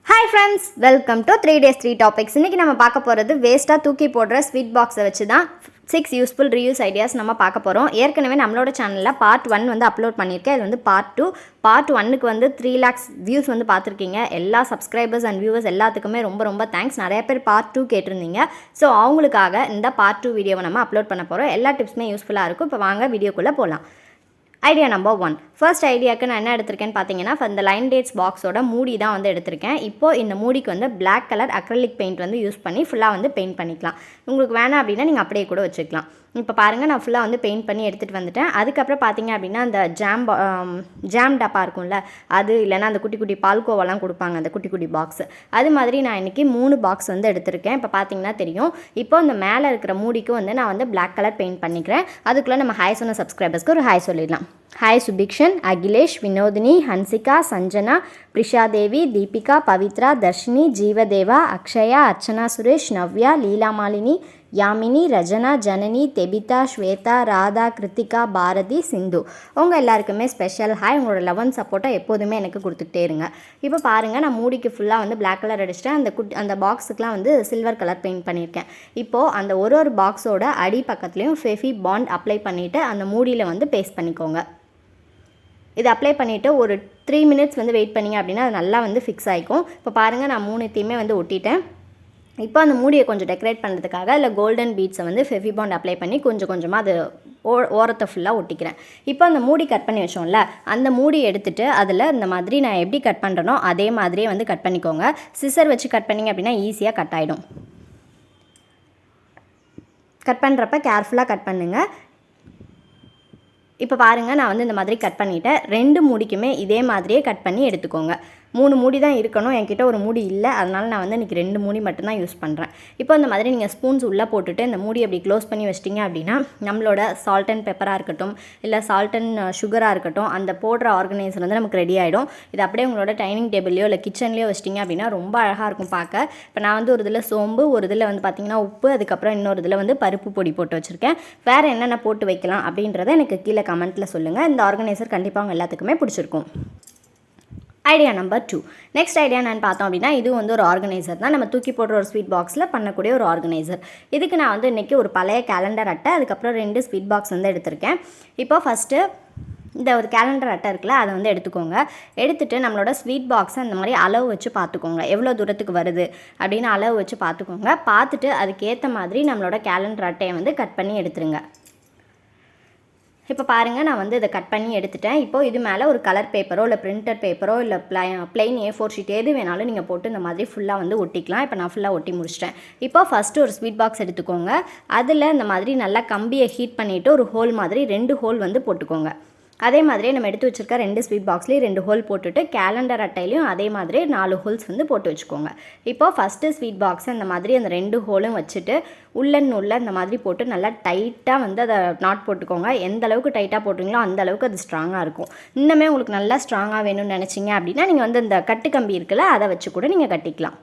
Hi friends, welcome to 3 days 3 topics. இன்னைக்கு நம்ம பார்க்க போகிறது வேஸ்ட்டாக தூக்கி போடுற ஸ்வீட் பாக்ஸை வச்சு தான் 6 யூஸ்ஃபுல் ரீயூஸ் ஐடியாஸ் நம்ம பார்க்க போகிறோம். ஏற்கனவே நம்மளோட சேனலில் பார்ட் 1 வந்து அப்லோட் பண்ணியிருக்கேன். இது வந்து பார்ட் 1க்கு வந்து 3 lakhs வியூஸ் வந்து பார்த்துருக்கீங்க. எல்லா சப்ஸ்கிரைபர்ஸ் அண்ட் வியூவர்ஸ் எல்லாத்துக்குமே ரொம்ப தேங்க்ஸ். நிறைய பேர் பார்ட் 2 கேட்டிருந்தீங்க. ஸோ அவங்களுக்காக இந்த பார்ட் 2 வீடியோவை நம்ம அப்லோட் பண்ண போகிறோம். எல்லா டிப்ஸுமே யூஸ்ஃபுல்லாக இருக்கும். இப்போ வாங்க வீடியோக்குள்ளே போகலாம். Idea number 1. ஃபர்ஸ்ட் ஐடியாவுக்கு நான் என்ன எடுத்திருக்கேன்னு பார்த்தீங்கன்னா, இந்த லைன் டேட்ஸ் பாக்ஸோட மூடி தான் வந்து எடுத்திருக்கேன். இப்போது இந்த மூடிக்கு வந்து பிளாக் கலர் அக்ரலிக் பெயிண்ட் வந்து யூஸ் பண்ணி ஃபுல்லாக வந்து பெயிண்ட் பண்ணிக்கலாம். உங்களுக்கு வேணாம் அப்படின்னா நீங்கள் அப்படியே கூட வச்சுக்கலாம். இப்போ பாருங்கள், நான் ஃபுல்லாக வந்து பெயிண்ட் பண்ணி எடுத்துகிட்டு வந்துட்டேன். அதுக்கப்புறம் பார்த்தீங்க அப்படின்னா அந்த ஜாம் டப்பா இருக்கும்ல, அது இல்லைனா அந்த குட்டி குட்டி பால்கோவெல்லாம் கொடுப்பாங்க, அந்த குட்டி குட்டி பாக்ஸ், அது மாதிரி நான் இன்றைக்கி 3 பாக்ஸ் வந்து எடுத்திருக்கேன். இப்போ பார்த்தீங்கன்னா தெரியும். இப்போ இந்த மேலே இருக்கிற மூடிக்கு வந்து நான் வந்து பிளாக் கலர் பெயிண்ட் பண்ணிக்கிறேன். அதுக்குள்ளே நம்ம ஹாய் சொன்ன சப்ஸ்கிரைபர்ஸ்க்கு ஒரு ஹாய் சொல்லிடலாம். ஹாய் சுபிக்ஷன், அகிலேஷ், வினோதினி, ஹன்சிகா, சஞ்சனா, பிரிஷாதேவி, தீபிகா, பவித்ரா, தர்ஷினி, ஜீவதேவா, அக்ஷயா, அர்ச்சனா சுரேஷ், நவ்யா, லீலாமாலினி, யாமினி, ரஜனா, ஜனனி, தெபிதா, ஸ்வேதா, ராதா, கிருத்திகா, பாரதி, சிந்து. உங்கள் எல்லாருக்குமே ஸ்பெஷல் ஹாய். உங்களோட லவ் அண்ட் சப்போர்ட்டை எப்போதுமே எனக்கு கொடுத்துட்டே இருங்க. இப்போ பாருங்கள், நான் மூடிக்கு ஃபுல்லாக வந்து பிளாக் கலர் அடிச்சிட்டேன். அந்த பாக்ஸுக்கெலாம் வந்து சில்வர் கலர் பெயிண்ட் பண்ணியிருக்கேன். இப்போது அந்த ஒரு பாக்ஸோட அடி பக்கத்துலேயும் ஃபெஃபி பாண்ட் அப்ளை பண்ணிவிட்டு அந்த மூடியில் வந்து பேஸ்ட் பண்ணிக்கோங்க. இது அப்ளை பண்ணிவிட்டு ஒரு 3 minutes வந்து வெயிட் பண்ணிங்க அப்படின்னா அது நல்லா வந்து ஃபிக்ஸ் ஆகிக்கும். இப்போ பாருங்கள், நான் 3த்தையுமே வந்து ஒட்டிட்டேன். இப்போ அந்த மூடியை கொஞ்சம் டெக்கரேட் பண்ணுறதுக்காக அதில் கோல்டன் பீட்ஸை வந்து ஃபெஃபி பாண்ட் அப்ளை பண்ணி கொஞ்சமாக அது ஓரத்தை ஃபுல்லாக ஒட்டிக்கிறேன். இப்போ அந்த மூடி கட் பண்ணி வச்சோம்ல, அந்த மூடி எடுத்துகிட்டு அதில் இந்த மாதிரி நான் எப்படி கட் பண்ணுறனோ அதே மாதிரியே வந்து கட் பண்ணிக்கோங்க. சிசர் வச்சு கட் பண்ணிங்க அப்படின்னா ஈஸியாக கட் ஆகிடும். கட் பண்ணுறப்ப கேர்ஃபுல்லாக கட் பண்ணுங்கள். இப்போ பாருங்கள், நான் வந்து இந்த மாதிரி கட் பண்ணிவிட்டேன். 2 மூடிக்குமே இதே மாதிரியே கட் பண்ணி எடுத்துக்கோங்க. 3 மூடி தான் இருக்கணும். என்கிட்ட ஒரு மூடி இல்லை, அதனால் நான் வந்து இன்றைக்கி 2 மூடி மட்டும்தான் யூஸ் பண்ணுறேன். இப்போ இந்த மாதிரி நீங்கள் ஸ்பூன்ஸ் உள்ளே போட்டுட்டு இந்த மூடி அப்படி க்ளோஸ் பண்ணி வச்சிட்டிங்க அப்படின்னா நம்மளோட சால்ட் அண்ட் பெப்பராக இருக்கட்டும், இல்லை சால்ட் அண்ட் சுகராக இருக்கட்டும், அந்த போடுற ஆர்கனைசர் வந்து நமக்கு ரெடி ஆகிடும். இது அப்படியே உங்களோட டைனிங் டேபிள்லையோ இல்லை கிச்சன்லேயோ வச்சிட்டிங்க அப்படின்னா ரொம்ப அழகாக இருக்கும் பார்க்க. இப்போ நான் வந்து ஒரு இதில் சோம்பு, ஒரு இதில் வந்து பார்த்திங்கன்னா உப்பு, அதுக்கப்புறம் இன்னொரு இதில் வந்து பருப்பு பொடி போட்டு வச்சுருக்கேன். வேறு என்னென்ன போட்டு வைக்கலாம் அப்படின்றத எனக்கு கீழே கமெண்ட்டில் சொல்லுங்கள். இந்த ஆர்கனைசர் கண்டிப்பாக அவங்க எல்லாத்துக்குமே பிடிச்சிருக்கும். Idea number 2. நெக்ஸ்ட் ஐடியா நான் பார்த்தோம் அப்படின்னா, இது வந்து ஒரு ஆர்கனைசர் தான். நம்ம தூக்கி போடுற ஒரு ஸ்வீட் பாக்ஸில் பண்ணக்கூடிய ஒரு ஆர்கனைசர். இதுக்கு நான் வந்து இன்றைக்கி ஒரு பழைய கேலண்டர் அட்டை, அதுக்கப்புறம் 2 ஸ்வீட் பாக்ஸ் வந்து எடுத்திருக்கேன். இப்போ ஃபஸ்ட்டு இந்த ஒரு கேலண்டர் அட்டை இருக்குல்ல, அதை வந்து எடுத்துக்கோங்க. எடுத்துகிட்டு நம்மளோட ஸ்வீட் பாக்ஸை அந்த மாதிரி அளவு வச்சு பார்த்துக்கோங்க. எவ்வளோ தூரத்துக்கு வருது அப்படின்னு அளவு வச்சு பார்த்துக்கோங்க. பார்த்துட்டு அதுக்கேற்ற மாதிரி நம்மளோட கேலண்டர் அட்டையை வந்து கட் பண்ணி எடுத்துருங்க. இப்போ பாருங்கள், நான் வந்து இதை கட் பண்ணி எடுத்துட்டேன். இப்போது இது மேலே ஒரு கலர் பேப்பரோ இல்லை பிரிண்டட் பேப்பரோ இல்லை பிளைன் A4 ஷீட் எது வேணாலும் நீங்கள் போட்டு இந்த மாதிரி ஃபுல்லாக வந்து ஒட்டிக்கலாம். இப்போ நான் ஃபுல்லாக ஒட்டி முடிச்சிட்டேன். இப்போ ஃபஸ்ட்டு ஒரு ஸ்வீட் பாக்ஸ் எடுத்துக்கோங்க. அதில் இந்த மாதிரி நல்லா கம்பியை ஹீட் பண்ணிவிட்டு ஒரு ஹோல் மாதிரி 2 ஹோல் வந்து போட்டுக்கோங்க. அதே மாதிரியே நம்ம எடுத்து வச்சுருக்க 2 ஸ்வீட் பாக்ஸ்லேயும் 2 ஹோல் போட்டுட்டு கேலண்டர் அட்டையிலையும் அதே மாதிரி 4 ஹோல்ஸ் வந்து போட்டு வச்சுக்கோங்க. இப்போது ஃபஸ்ட்டு ஸ்வீட் பாக்ஸை இந்த மாதிரி அந்த 2 ஹோலும் வச்சுட்டு உள்ள இந்த மாதிரி போட்டு நல்லா டைட்டாக வந்து அதை நாட் போட்டுக்கோங்க. எந்த அளவுக்கு டைட்டாக போட்டுங்களோ அந்த அளவுக்கு அது ஸ்ட்ராங்காக இருக்கும். இன்னுமே உங்களுக்கு நல்லா ஸ்ட்ராங்காக வேணும்னு நினச்சிங்க அப்படின்னா நீங்கள் வந்து இந்த கட்டு கம்பி இருக்குல்ல, அதை வச்சு கூட நீங்கள் கட்டிக்கலாம்.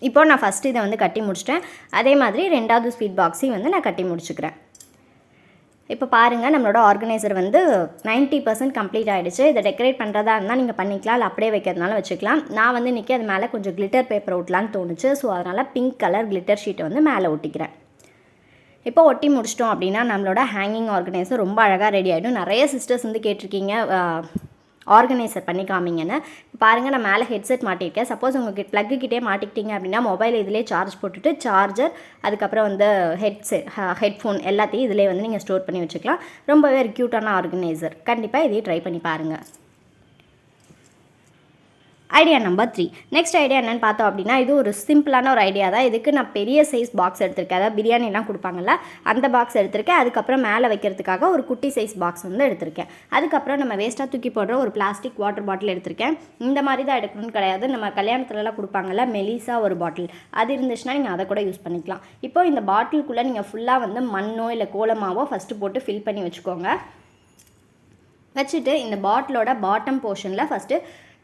இப்போது நான் ஃபஸ்ட்டு இதை வந்து கட்டி முடிச்சிட்டேன். அதே மாதிரி 2வது ஸ்வீட் பாக்ஸையும் வந்து நான் கட்டி முடிச்சுக்கிறேன். இப்போ பாருங்கள், நம்மளோட ஆர்கனைசர் வந்து 90% கம்ப்ளீட் ஆகிடுச்சு. இதை டெக்கரேட் பண்ணுறதா இருந்தால் நீங்கள் பண்ணிக்கலாம், இல்லை அப்படியே வைக்கிறதுனால வச்சுக்கலாம். நான் வந்து இன்றைக்கி அது மேலே கொஞ்சம் கிளிட்டர் பேப்பர் ஒட்டலான்னு தோணுச்சு. ஸோ அதனால் பிங்க் கலர் கிளிட்டர் ஷீட்டை வந்து மேலே ஒட்டிக்கிறேன். இப்போ ஒட்டி முடிச்சிட்டோம் அப்படின்னா நம்மளோட ஹேங்கிங் ஆர்கனைசர் ரொம்ப அழகாக ரெடி ஆகிடும். நிறைய சிஸ்டர்ஸ் வந்து கேட்டிருக்கீங்க ஆர்கனைசர் பண்ணி காமிங்கன்னு. பாருங்கள், நான் மேலே ஹெட்செட் மாட்டியிருக்கேன். சப்போஸ் உங்களுக்கு ப்ளக்குக்கிட்டே மாட்டிக்கிட்டீங்க அப்படின்னா மொபைல் இதிலே சார்ஜ் போட்டுட்டு சார்ஜர், அதுக்கப்புறம் வந்து ஹெட்ஃபோன் எல்லாத்தையும் இதிலே வந்து நீங்கள் ஸ்டோர் பண்ணி வச்சுக்கலாம். ரொம்பவே ஒரு க்யூட்டான ஆர்கனைசர். கண்டிப்பாக இதையும் ட்ரை பண்ணி பாருங்கள். Idea number 3. நெக்ஸ்ட் ஐடியா என்னென்னு பார்த்தோம் அப்படின்னா, இது ஒரு சிம்பிளான ஒரு ஐடியா தான். இதுக்கு நான் பெரிய சைஸ் பாக்ஸ் எடுத்திருக்கேன். அதாவது பிரியாணிலாம் கொடுப்பாங்கல்ல, அந்த பாக்ஸ் எடுத்திருக்கேன். அதுக்கப்புறம் மேலே வைக்கிறதுக்காக ஒரு குட்டி சைஸ் பாக்ஸ் வந்து எடுத்திருக்கேன். அதுக்கப்புறம் நம்ம வேஸ்ட்டாக தூக்கி போடுற ஒரு பிளாஸ்டிக் வாட்டர் பாட்டில் எடுத்திருக்கேன். இந்த மாதிரி தான் எடுக்கணும்னு கிடையாது. நம்ம கல்யாணத்துலலாம் கொடுப்பாங்கல்ல மெலிசா ஒரு பாட்டில், அது இருந்துச்சுன்னா நீங்கள் அதை கூட யூஸ் பண்ணிக்கலாம். இப்போ இந்த பாட்டிலுக்குள்ளே நீங்கள் ஃபுல்லாக வந்து மண்ணோ இல்லை கோலமாவோ ஃபஸ்ட்டு போட்டு ஃபில் பண்ணி வச்சுக்கோங்க. வச்சுட்டு இந்த பாட்டிலோட பாட்டம் போர்ஷனில் ஃபஸ்ட்டு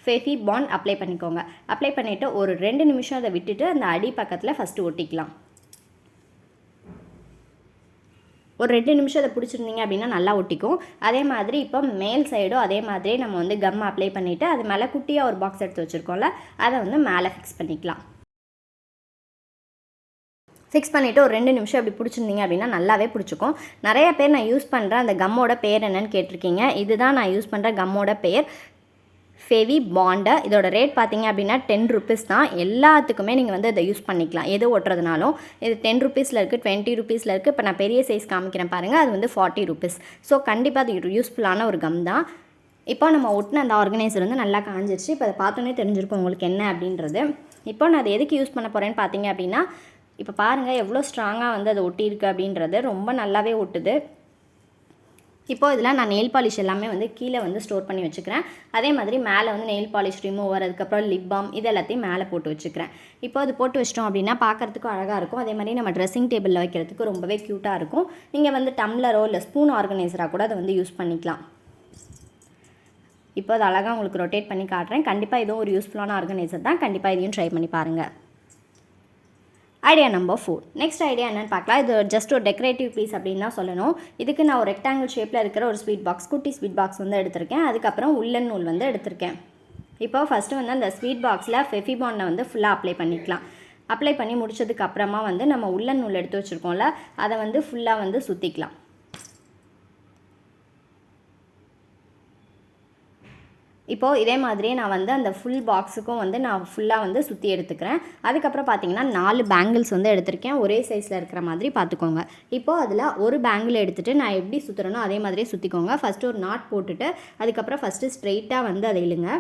ஃபெஃபி பாண்ட் அப்ளை பண்ணிக்கோங்க. அப்ளை பண்ணிவிட்டு ஒரு 2 நிமிஷம் அதை விட்டுட்டு அந்த அடி பக்கத்தில் ஃபஸ்ட்டு ஒட்டிக்கலாம். ஒரு 2 நிமிஷம் அதை பிடிச்சிருந்தீங்க அப்படின்னா நல்லா ஒட்டிக்கும். அதே மாதிரி இப்போ மேல் சைடும் அதே மாதிரி நம்ம வந்து கம் அப்ளை பண்ணிவிட்டு அது மேலே குட்டியாக ஒரு பாக்ஸ் எடுத்து வச்சுருக்கோம்ல, அதை வந்து மேலே ஃபிக்ஸ் பண்ணிக்கலாம். ஃபிக்ஸ் பண்ணிவிட்டு ஒரு 2 நிமிஷம் அப்படி பிடிச்சிருந்தீங்க அப்படின்னா நல்லாவே பிடிச்சிக்கும். நிறைய பேர் நான் யூஸ் பண்ணுற அந்த கம்மோட பேர் என்னன்னு கேட்டிருக்கீங்க. இதுதான் நான் யூஸ் பண்ணுற கம்மோட பேர், ஃபெவி பாண்டு. இதோட ரேட் பார்த்தீங்க அப்படின்னா 10 ருபீஸ் தான். எல்லாத்துக்குமே நீங்கள் வந்து இதை யூஸ் பண்ணிக்கலாம், எது ஒட்டுறதுனாலும். இது 10 ருபீஸில் இருக்குது, 20 ருபீஸில் இருக்குது. இப்போ நான் பெரிய சைஸ் காமிக்கிறேன் பாருங்கள், அது வந்து 40 ருபீஸ். ஸோ கண்டிப்பாக அது யூஸ்ஃபுல்லான ஒரு கம் தான். இப்போ நம்ம ஒட்டின அந்த ஆர்கனைசர் வந்து நல்லா காஞ்சிருச்சு. இப்போ அதை பார்த்தோன்னே தெரிஞ்சிருக்கும் உங்களுக்கு என்ன அப்படின்றது. இப்போ நான் அதை எதுக்கு யூஸ் பண்ண போகிறேன்னு பார்த்தீங்க அப்படின்னா, இப்போ பாருங்கள் எவ்வளோ ஸ்ட்ராங்காக வந்து அது ஒட்டியிருக்கு அப்படின்றது. ரொம்ப நல்லாவே ஒட்டுது. இப்போது இதில் நான் நெயில் பாலிஷ் எல்லாமே வந்து கீழே வந்து ஸ்டோர் பண்ணி வச்சுக்கிறேன். அதே மாதிரி மேலே வந்து நெயில் பாலிஷ் ரிமூவர், அதுக்கப்புறம் லிப் பாம், இது எல்லாத்தையும் மேலே போட்டு வச்சுக்கிறேன். இப்போ அது போட்டு வச்சிட்டோம் அப்படின்னா பார்க்குறதுக்கும் அழகாக இருக்கும். அதே மாதிரி நம்ம ட்ரெஸ்ஸிங் டேபிளில் வைக்கிறதுக்கு ரொம்பவே க்யூட்டாக இருக்கும். நீங்கள் வந்து டம்ளரோ இல்லை ஸ்பூன் ஆர்கனைசராக கூட அதை வந்து யூஸ் பண்ணிக்கலாம். இப்போ அது அழகாக உங்களுக்கு ரொட்டேட் பண்ணி காட்டுறேன். கண்டிப்பாக இதுவும் ஒரு யூஸ்ஃபுல்லான ஆர்கனைசர் தான். கண்டிப்பாக இதையும் ட்ரை பண்ணி பாருங்கள். Idea number 4. நெக்ஸ்ட் ஐடியா என்னென்னு பார்க்கலாம். இது ஜஸ்ட் ஒரு டெக்கரேட்டிவ் பீஸ் அப்படின்னு தான் சொல்லணும். இதுக்கு நான் ஒரு ரெக்டாங்கிள் ஷேப்பில் இருக்கிற ஒரு ஸ்வீட் பாக்ஸ், குட்டி ஸ்வீட் பாக்ஸ் வந்து எடுத்திருக்கேன். அதுக்கப்புறம் உள்ளன் நூல் வந்து எடுத்திருக்கேன். இப்போ ஃபஸ்ட்டு வந்து அந்த ஸ்வீட் பாக்ஸில் ஃபெஃபிபானை வந்து ஃபுல்லாக அப்ளை பண்ணிக்கலாம். அப்ளை பண்ணி முடிச்சதுக்கு அப்புறமா வந்து நம்ம உள்ளன் நூல் எடுத்து வச்சுருக்கோம்ல, அதை வந்து ஃபுல்லாக வந்து சுற்றிக்கலாம். இப்போது இதே மாதிரியே நான் வந்து அந்த ஃபுல் பாக்ஸுக்கும் வந்து நான் ஃபுல்லாக வந்து சுற்றி எடுத்துக்கிறேன். அதுக்கப்புறம் பார்த்தீங்கன்னா 4 பேங்கிள்ஸ் வந்து எடுத்திருக்கேன். ஒரே சைஸில் இருக்கிற மாதிரி பார்த்துக்கோங்க. இப்போது அதில் ஒரு பேங்கிள் எடுத்துகிட்டு நான் எப்படி சுற்றுறேனோ அதே மாதிரியே சுற்றிக்கோங்க. ஃபஸ்ட்டு ஒரு நாட் போட்டுட்டு அதுக்கப்புறம் ஃபஸ்ட்டு ஸ்ட்ரெயிட்டாக வந்து அதை இழுங்க.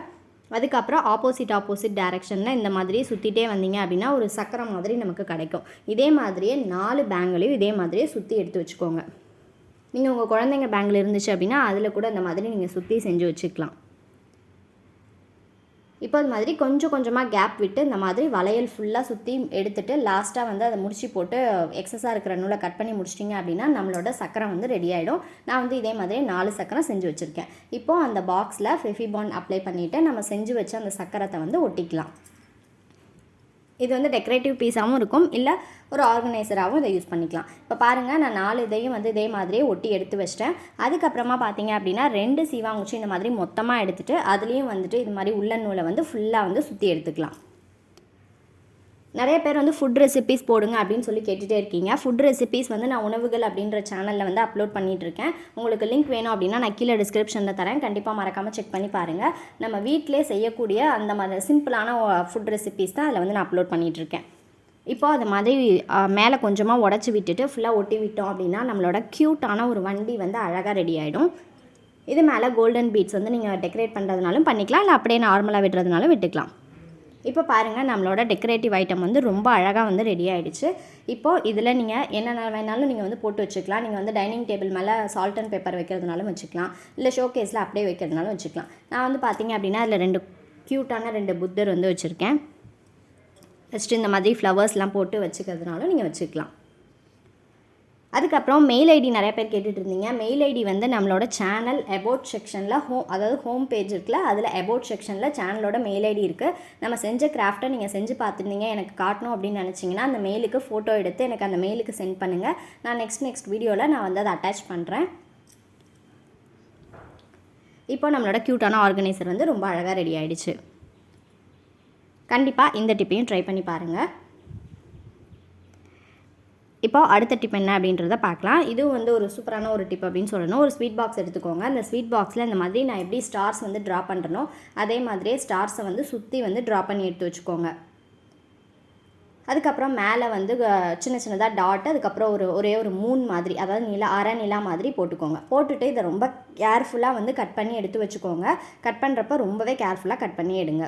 அதுக்கப்புறம் ஆப்போசிட் டைரெக்ஷனில் இந்த மாதிரி சுற்றிட்டே வந்தீங்க அப்படின்னா ஒரு சக்கரம் மாதிரி நமக்கு கிடைக்கும். இதே மாதிரியே 4 பேங்கிளையும் இதே மாதிரியே சுற்றி எடுத்து வச்சுக்கோங்க. நீங்கள் உங்கள் குழந்தைங்க பேங்கிள் இருந்துச்சு அப்படின்னா அதில் கூட இந்த மாதிரி நீங்கள் சுற்றி செஞ்சு வச்சுக்கலாம். இப்போ அது மாதிரி கொஞ்சம் கொஞ்சமாக கேப் விட்டு இந்த மாதிரி வளையல் ஃபுல்லாக சுற்றி எடுத்துகிட்டு லாஸ்ட்டாக வந்து அதை முடிச்சு போட்டு எக்ஸஸாக இருக்கிற நூலை கட் பண்ணி முடிச்சிட்டிங்க அப்படின்னா நம்மளோட சக்கரம் வந்து ரெடி ஆகிடும். நான் வந்து இதே மாதிரி 4 சக்கரம் செஞ்சு வச்சுருக்கேன். இப்போது அந்த பாக்ஸில் ஃபெஃபிபான் அப்ளை பண்ணிவிட்டு நம்ம செஞ்சு வச்ச அந்த சக்கரத்தை வந்து ஒட்டிக்கலாம். இது வந்து டெக்கரேட்டிவ் பீஸாகவும் இருக்கும், இல்லை ஒரு ஆர்கனைசராகவும் இதை யூஸ் பண்ணிக்கலாம். இப்போ பாருங்கள், நான் 4 இதையும் வந்து இதே மாதிரியே ஒட்டி எடுத்து வச்சிட்டேன். அதுக்கப்புறமா பார்த்தீங்க அப்படின்னா 2 சீவாங்குச்சி இந்த மாதிரி மொத்தமாக எடுத்துகிட்டு அதுலேயும் வந்துட்டு இது மாதிரி உள்ளன் நூலை வந்து ஃபுல்லாக வந்து சுற்றி எடுத்துக்கலாம். நிறைய பேர் வந்து ஃபுட் ரெசிபீஸ் போடுங்க அப்படின்னு சொல்லி கேட்டுகிட்டே இருக்கீங்க. ஃபுட் ரெசிபீஸ் வந்து நான் உணவுகள் அப்படின்ற சேனலில் வந்து அப்லோட் பண்ணிகிட்ருக்கேன். உங்களுக்கு லிங்க் வேணும் அப்படின்னா நான் கீழே டிஸ்கிரிப்ஷனில் தரேன். கண்டிப்பாக மறக்காமல் செக் பண்ணி பாருங்கள். நம்ம வீட்டிலே செய்யக்கூடிய அந்த மாதிரி சிம்பிளான ஃபுட் ரெசிபீஸ் தான் அதில் வந்து நான் அப்லோட் பண்ணிகிட்ருக்கேன். இப்போது அது மாதிரி மேலே கொஞ்சமாக உடச்சி விட்டுட்டு ஃபுல்லாக ஒட்டி விட்டோம் அப்படின்னா நம்மளோட க்யூட்டான ஒரு வண்டி வந்து அழகாக ரெடி ஆகிடும். இது மேலே கோல்டன் பீட்ஸ் வந்து நீங்கள் டெக்கரேட் பண்ணுறதுனாலும் பண்ணிக்கலாம், இல்லை அப்படியே நார்மலாக விடுறதுனாலும் விட்டுக்கலாம். இப்போ பாருங்கள், நம்மளோட டெக்கரேட்டிவ் ஐட்டம் வந்து ரொம்ப அழகாக வந்து ரெடி ஆகிடுச்சு. இப்போது இதில் நீங்கள் என்னென்ன வேணாலும் நீங்கள் வந்து போட்டு வச்சுக்கலாம். நீங்கள் வந்து டைனிங் டேபிள் மேலே சால்ட் அண்ட் பேப்பர் வைக்கிறதுனாலும் வச்சுக்கலாம், இல்லை ஷோகேஸில் அப்படியே வைக்கிறதுனாலும் வச்சுக்கலாம். நான் வந்து பார்த்தீங்க அப்படின்னா அதில் 2 க்யூட்டான 2 புத்தர் வந்து வச்சுருக்கேன். ஃபஸ்ட்டு இந்த மாதிரி ஃப்ளவர்ஸ்லாம் போட்டு வச்சுக்கிறதுனாலும் நீங்கள் வச்சுக்கலாம். அதுக்கப்புறம் மெயில் ஐடி நிறைய பேர் கேட்டுட்டு இருந்தீங்க. மெயில் ஐடி வந்து நம்மளோட சேனல் அபவுட் செக்ஷனில் அதாவது ஹோம் பேஜ் இருக்குல்ல, அதில் அபவுட் செக்ஷனில் சேனலோட மெயில் ஐடி இருக்குது. நம்ம செஞ்ச கிராஃப்ட்டை நீங்கள் செஞ்சு பார்த்துருந்தீங்க, எனக்கு காட்டணும் அப்படின்னு நினச்சிங்கன்னா அந்த மெயிலுக்கு ஃபோட்டோ எடுத்து எனக்கு அந்த மெயிலுக்கு சென்ட் பண்ணுங்கள். நான் நெக்ஸ்ட் வீடியோவில் நான் வந்து அதை அட்டாச் பண்ணுறேன். இப்போ நம்மளோட க்யூட்டான ஆர்கனைசர் வந்து ரொம்ப அழகாக ரெடி ஆகிடுச்சு. கண்டிப்பாக இந்த டிப்பையும் ட்ரை பண்ணி பாருங்கள். இப்போ அடுத்த டிப் என்ன அப்படின்றத பார்க்கலாம். இதுவும் வந்து ஒரு சூப்பரான ஒரு டிப் அப்படின்னு சொல்லணும். ஒரு ஸ்வீட் பாக்ஸ் எடுத்துக்கோங்க. அந்த ஸ்வீட் பாக்ஸில் இந்த மாதிரி நான் எப்படி ஸ்டார்ஸ் வந்து ட்ரா பண்ணுறனோ அதே மாதிரியே ஸ்டார்ஸை வந்து சுற்றி வந்து ட்ரா பண்ணி எடுத்து வச்சுக்கோங்க. அதுக்கப்புறம் மேலே வந்து சின்னதாக டாட், அதுக்கப்புறம் ஒரே ஒரு மூன் மாதிரி, அதாவது அரை நிலா மாதிரி போட்டுக்கோங்க. போட்டுட்டு இதை ரொம்ப கேர்ஃபுல்லாக வந்து கட் பண்ணி எடுத்து வச்சுக்கோங்க. கட் பண்ணுறப்ப ரொம்பவே கேர்ஃபுல்லாக கட் பண்ணி எடுங்க.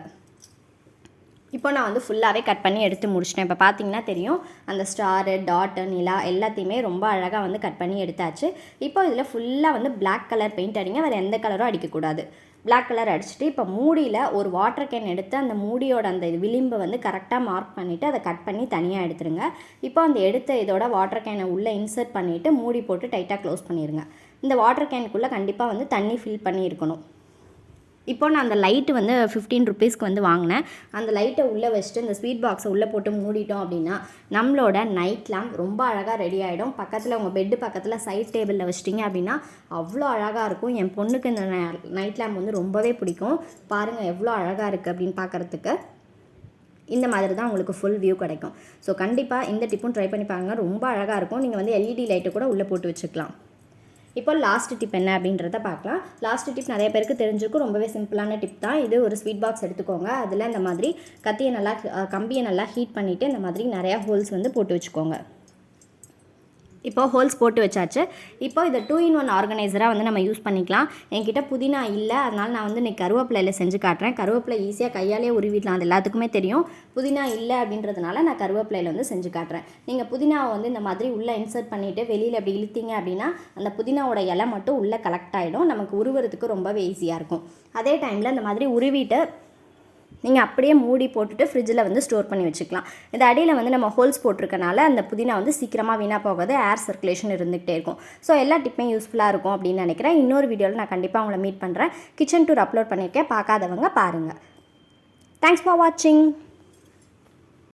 இப்போ நான் வந்து ஃபுல்லாகவே கட் பண்ணி எடுத்து முடிச்சிட்டேன். இப்போ பார்த்தீங்கன்னா தெரியும், அந்த ஸ்டாரு, டாட்டு, நிலா எல்லாத்தையுமே ரொம்ப அழகாக வந்து கட் பண்ணி எடுத்தாச்சு. இப்போ இதில் ஃபுல்லாக வந்து பிளாக் கலர் பெயிண்ட் அடிங்க, வேறு எந்த கலரும் அடிக்கக்கூடாது. பிளாக் கலர் அடிச்சுட்டு இப்போ மூடியில் ஒரு வாட்டர் கேன் எடுத்து அந்த மூடியோட அந்த விளிம்பை வந்து கரெக்டாக மார்க் பண்ணிவிட்டு அதை கட் பண்ணி தனியாக எடுத்துருங்க. இப்போ அந்த எடுத்த இதோட வாட்டர் கேனை உள்ளே இன்சர்ட் பண்ணிவிட்டு மூடி போட்டு டைட்டாக க்ளோஸ் பண்ணிடுங்க. இந்த வாட்டர் கேனுக்குள்ளே கண்டிப்பாக வந்து தண்ணி ஃபில் பண்ணி இருக்கணும். இப்போ நான் அந்த லைட்டு வந்து 15 ருபீஸ்க்கு வந்து வாங்கினேன். அந்த லைட்டை உள்ளே வச்சுட்டு இந்த ஸ்வீட் பாக்ஸை உள்ளே போட்டு மூடிட்டோம் அப்படின்னா நம்மளோட நைட் லேம்ப் ரொம்ப அழகாக ரெடி ஆகிடும். பக்கத்தில் உங்கள் பெட்டு பக்கத்தில் சைட் டேபிளில் வச்சிட்டிங்க அப்படின்னா அவ்வளோ அழகாக இருக்கும். என் பொண்ணுக்கு இந்த நைட் லேம்ப் வந்து ரொம்பவே பிடிக்கும். பாருங்கள் எவ்வளோ அழகாக இருக்குது அப்படின்னு பார்க்குறதுக்கு. இந்த மாதிரி தான் உங்களுக்கு ஃபுல் வியூ கிடைக்கும். ஸோ கண்டிப்பாக இந்த டிப்பும் ட்ரை பண்ணி பாருங்கள். ரொம்ப அழகாக இருக்கும். நீங்கள் வந்து எல்இடி லைட்டு கூட உள்ளே போட்டு வச்சுக்கலாம். இப்போ லாஸ்ட் டிப் என்ன அப்படின்றத பார்க்கலாம். லாஸ்ட் டிப் நிறைய பேருக்கு தெரிஞ்சிருக்கும். ரொம்பவே சிம்பிளான டிப் தான் இது. ஒரு ஸ்வீட் பாக்ஸ் எடுத்துக்கோங்க. அதில் இந்த மாதிரி கம்பியை நல்லா ஹீட் பண்ணிவிட்டு இந்த மாதிரி நிறையா ஹோல்ஸ் வந்து போட்டு வச்சுக்கோங்க. இப்போ ஹோல்ஸ் போட்டு வச்சாச்சு. இப்போ இதை 2-in-1 ஆர்கனைசராக வந்து நம்ம யூஸ் பண்ணிக்கலாம். என்கிட்ட புதினா இல்லை, அதனால் நான் வந்து இன்றைக்கி கருவேப்பிலையில் செஞ்சு காட்டுறேன். கருவேப்பிலை ஈஸியாக கையாலே உருவிடலாம், அது எல்லாத்துக்குமே தெரியும். புதினா இல்லை அப்படின்றதுனால நான் கருவேப்பிலையில் வந்து செஞ்சு காட்டுறேன். நீங்கள் புதினாவை வந்து இந்த மாதிரி உள்ளே இன்சர்ட் பண்ணிவிட்டு வெளியில் அப்படி இழுத்தீங்க அப்படின்னா அந்த புதினாவோட இலை மட்டும் உள்ளே கலெக்ட் ஆகிடும். நமக்கு உருவுறதுக்கு ரொம்பவே ஈஸியாக இருக்கும். அதே டைமில் இந்த மாதிரி உருவிட்டு நீங்கள் அப்படியே மூடி போட்டுட்டு ஃப்ரிட்ஜில் வந்து ஸ்டோர் பண்ணி வச்சுக்கலாம். இது அடியில் வந்து நம்ம ஹோல்ஸ் போட்டிருக்கனால அந்த புதினா வந்து சீக்கிரமாக வீணாக போகாது, ஏர் சர்க்குலேஷன் இருந்துகிட்டே இருக்கும். ஸோ எல்லா டிப்பும் யூஸ்ஃபுல்லாக இருக்கும் அப்படின்னு நினைக்கிறேன். இன்னொரு வீடியோவில் நான் கண்டிப்பாக உங்களை மீட் பண்ணுறேன். கிச்சன் டூர் அப்லோட் பண்ணியிருக்கேன், பார்க்காதவங்க பாருங்கள். தேங்க்ஸ் ஃபார் வாட்சிங்.